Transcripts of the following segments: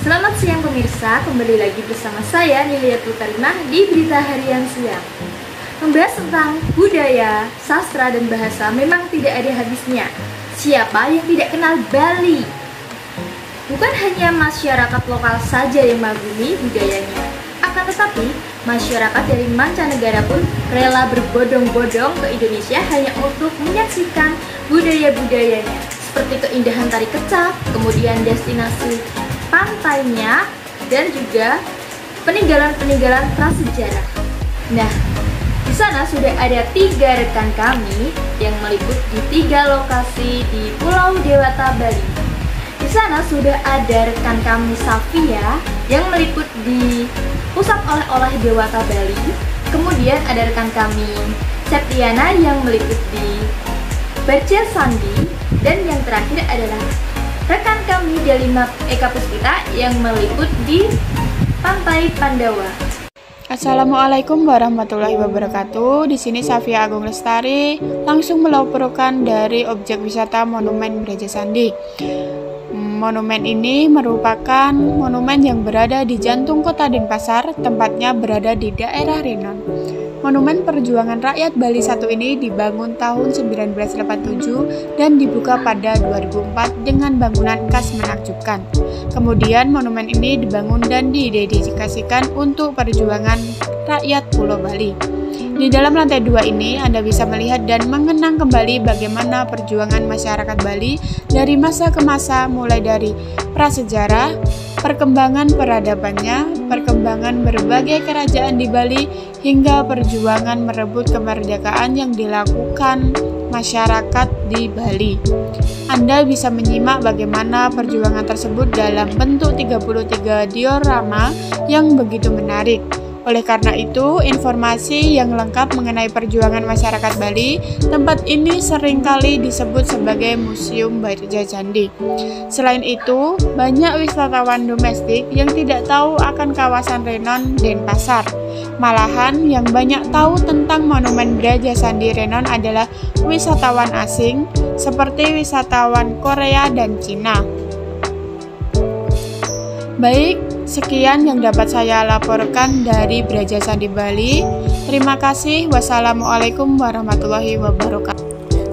Selamat siang pemirsa, kembali lagi bersama saya Niliatul Karimah di Berita Harian Siang. Membahas tentang budaya, sastra, dan bahasa memang tidak ada habisnya. Siapa yang tidak kenal Bali? Bukan hanya masyarakat lokal saja yang mengagumi budayanya, akan tetapi masyarakat dari mancanegara pun rela berbondong-bondong ke Indonesia hanya untuk menyaksikan budaya-budayanya, seperti keindahan tari kecak, kemudian destinasi pantainya, dan juga peninggalan-peninggalan prasejarah. Nah, di sana sudah ada 3 rekan kami yang meliput di 3 lokasi di Pulau Dewata, Bali. Di sana sudah ada rekan kami Safia yang meliput di Pusat Oleh-oleh Dewata, Bali. Kemudian ada rekan kami Septiana yang meliput di Berja Sandi, dan yang terakhir adalah rekan kami Delima Eka Puspita yang meliput di Pantai Pandawa. Assalamualaikum warahmatullahi wabarakatuh. Di sini Safia Agung Lestari langsung melaporkan dari objek wisata Monumen Braja Sandi. Monumen ini merupakan monumen yang berada di jantung kota Denpasar, tempatnya berada di daerah Renon. Monumen Perjuangan Rakyat Bali 1 ini dibangun tahun 1987 dan dibuka pada 2004 dengan bangunan khas menakjubkan. Kemudian monumen ini dibangun dan didedikasikan untuk perjuangan rakyat Pulau Bali. Di dalam lantai 2 ini Anda bisa melihat dan mengenang kembali bagaimana perjuangan masyarakat Bali dari masa ke masa, mulai dari prasejarah, perkembangan peradabannya, perkembangan berbagai kerajaan di Bali, hingga perjuangan merebut kemerdekaan yang dilakukan masyarakat di Bali. Anda bisa menyimak bagaimana perjuangan tersebut dalam bentuk 33 diorama yang begitu menarik. Oleh karena itu, informasi yang lengkap mengenai perjuangan masyarakat Bali, tempat ini seringkali disebut sebagai Museum Braja Sandi. Selain itu, banyak wisatawan domestik yang tidak tahu akan kawasan Renon Denpasar. Malahan, yang banyak tahu tentang Monumen Braja Sandi Renon adalah wisatawan asing, seperti wisatawan Korea dan Cina. Baik, sekian yang dapat saya laporkan dari Braja Sandi Bali. Terima kasih. Wassalamualaikum warahmatullahi wabarakatuh.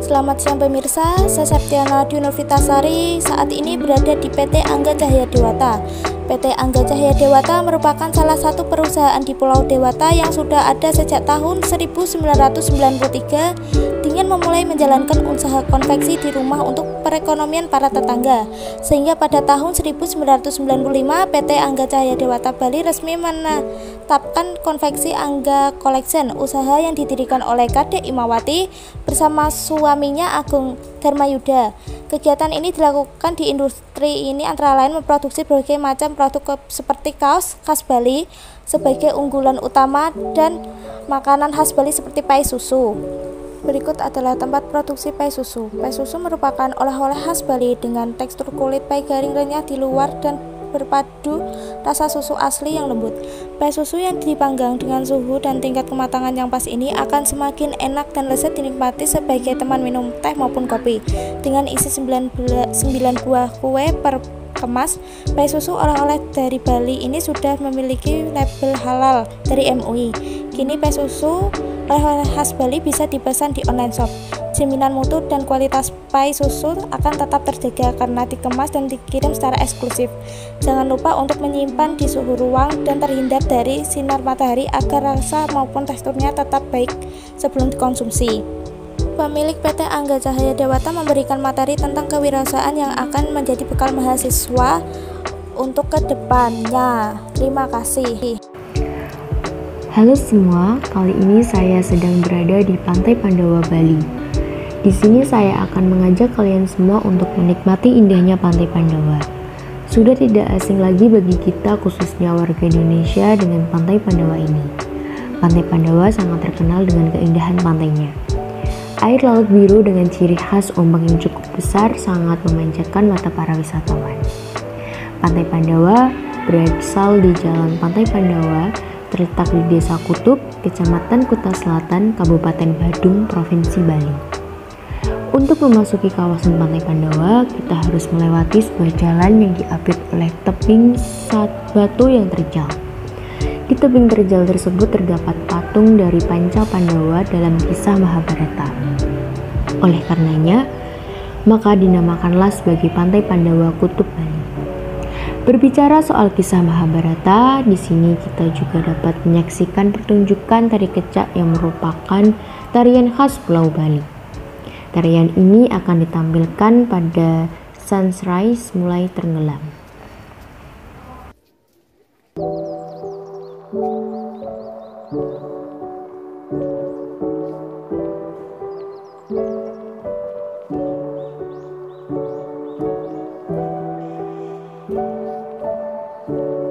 Selamat siang pemirsa, saya Septiana Dunovitasari saat ini berada di PT Angga Cahaya Dewata. PT Angga Cahaya Dewata merupakan salah satu perusahaan di Pulau Dewata yang sudah ada sejak tahun 1993 dengan memulai menjalankan usaha konveksi di rumah untuk perekonomian para tetangga. Sehingga pada tahun 1995 PT Angga Cahaya Dewata Bali resmi menetapkan konveksi Angga Collection, usaha yang didirikan oleh Kadek Imawati bersama suaminya Agung Dharmayuda. Kegiatan ini dilakukan di industri ini antara lain memproduksi berbagai macam produk seperti kaos khas Bali sebagai unggulan utama dan makanan khas Bali seperti pai susu. Berikut adalah tempat produksi pai susu. Pai susu merupakan oleh-oleh khas Bali dengan tekstur kulit pai garing renyah di luar dan berpadu rasa susu asli yang lembut. Pai susu yang dipanggang dengan suhu dan tingkat kematangan yang pas ini akan semakin enak dan lezat dinikmati sebagai teman minum teh maupun kopi. Dengan isi 9 buah kue per kemas, pai susu oleh-oleh dari Bali ini sudah memiliki label halal dari MUI. Kini pai susu oleh-oleh khas Bali bisa dipesan di online shop. Jaminan mutu dan kualitas pai susu akan tetap terjaga karena dikemas dan dikirim secara eksklusif. Jangan lupa untuk menyimpan di suhu ruang dan terhindar dari sinar matahari agar rasa maupun teksturnya tetap baik sebelum dikonsumsi. Pemilik PT Angga Cahaya Dewata memberikan materi tentang kewirausahaan yang akan menjadi bekal mahasiswa untuk kedepannya. Terima kasih. Halo semua, kali ini saya sedang berada di Pantai Pandawa, Bali. Di sini saya akan mengajak kalian semua untuk menikmati indahnya Pantai Pandawa. Sudah tidak asing lagi bagi kita, khususnya warga Indonesia, dengan Pantai Pandawa ini. Pantai Pandawa sangat terkenal dengan keindahan pantainya. Air laut biru dengan ciri khas ombak yang cukup besar sangat memanjakan mata para wisatawan. Pantai Pandawa berasal di Jalan Pantai Pandawa, terletak di Desa Kutub, Kecamatan Kuta Selatan, Kabupaten Badung, Provinsi Bali. Untuk memasuki kawasan Pantai Pandawa, kita harus melewati sebuah jalan yang diapit oleh tebing batu yang terjal. Di tebing terjal tersebut terdapat patung dari Panca Pandawa dalam kisah Mahabharata. Oleh karenanya, maka dinamakanlah sebagai Pantai Pandawa Kutub Bali. Berbicara soal kisah Mahabharata, di sini kita juga dapat menyaksikan pertunjukan tari kecak yang merupakan tarian khas Pulau Bali. Tarian ini akan ditampilkan pada sunrise mulai tenggelam.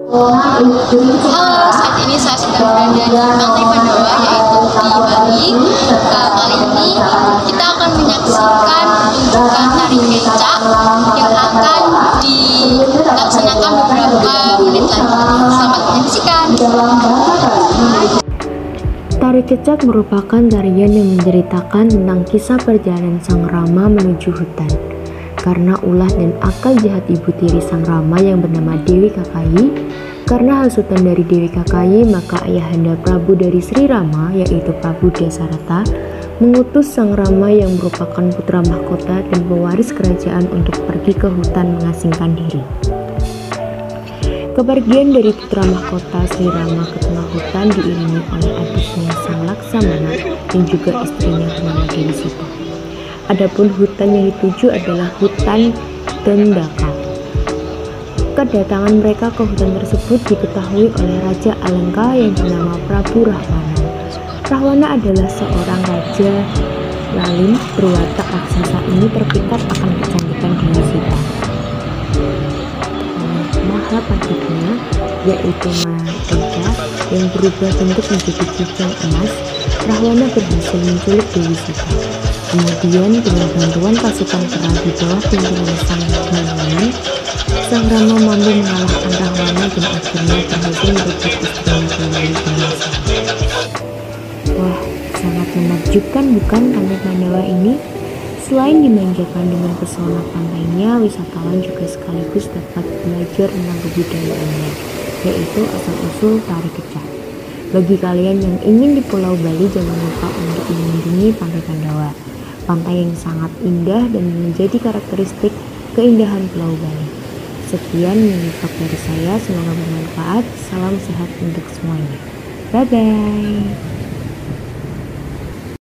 Halo, saat ini saya sedang berada di Pantai Pandawa, yaitu di Bali. Kali ini kita akan menyaksikan pertunjukan tari kecak yang akan dilaksanakan beberapa menit lagi. Selamat menyaksikan. Tari kecak merupakan tarian yang menceritakan tentang kisah perjalanan Sang Rama menuju hutan. Karena ulah dan akal jahat ibu tiri Sang Rama yang bernama Dewi Kakayi, karena hasutan dari Dewi Kakayi, maka ayahanda Prabu dari Sri Rama, yaitu Prabu Dasarata, mengutus Sang Rama yang merupakan putra mahkota dan pewaris kerajaan untuk pergi ke hutan mengasingkan diri. Kepergian dari putra mahkota Sri Rama ke tengah hutan diiringi oleh adiknya Sang Laksamana dan juga istrinya bernama Dewi Sita. Adapun hutan yang dituju adalah hutan Dandaka. Kedatangan mereka ke hutan tersebut diketahui oleh Raja Alengka yang bernama Prabu Rahwana. Rahwana adalah seorang raja lalim berwatak raksasa. Ini terpikat akan kecantikan Dewi Sita. Mahapatitnya, yaitu Maharaja yang berubah bentuk menjadi kijang emas, Rahwana berhasil menculik Dewi Sita. Kemudian dengan bantuan pasukan perang di bawah pimpinan Sang Rahwana, Sang Rama mampu mengalahkan Rahwana dan akhirnya berhasil merebut istrinya kembali berhasil. Wah, sangat menakjubkan bukan Pantai Pandawa ini? Selain dimanjakan dengan pesona pantainya, wisatawan juga sekaligus dapat belajar tentang kebudayaannya, yaitu asal-usul tari kecak. Bagi kalian yang ingin di Pulau Bali, jangan lupa untuk mengunjungi Pantai Pandawa. Pantai yang sangat indah dan menjadi karakteristik keindahan Pulau Bali. Sekian menyimak dari saya, semoga bermanfaat. Salam sehat untuk semuanya. Bye-bye.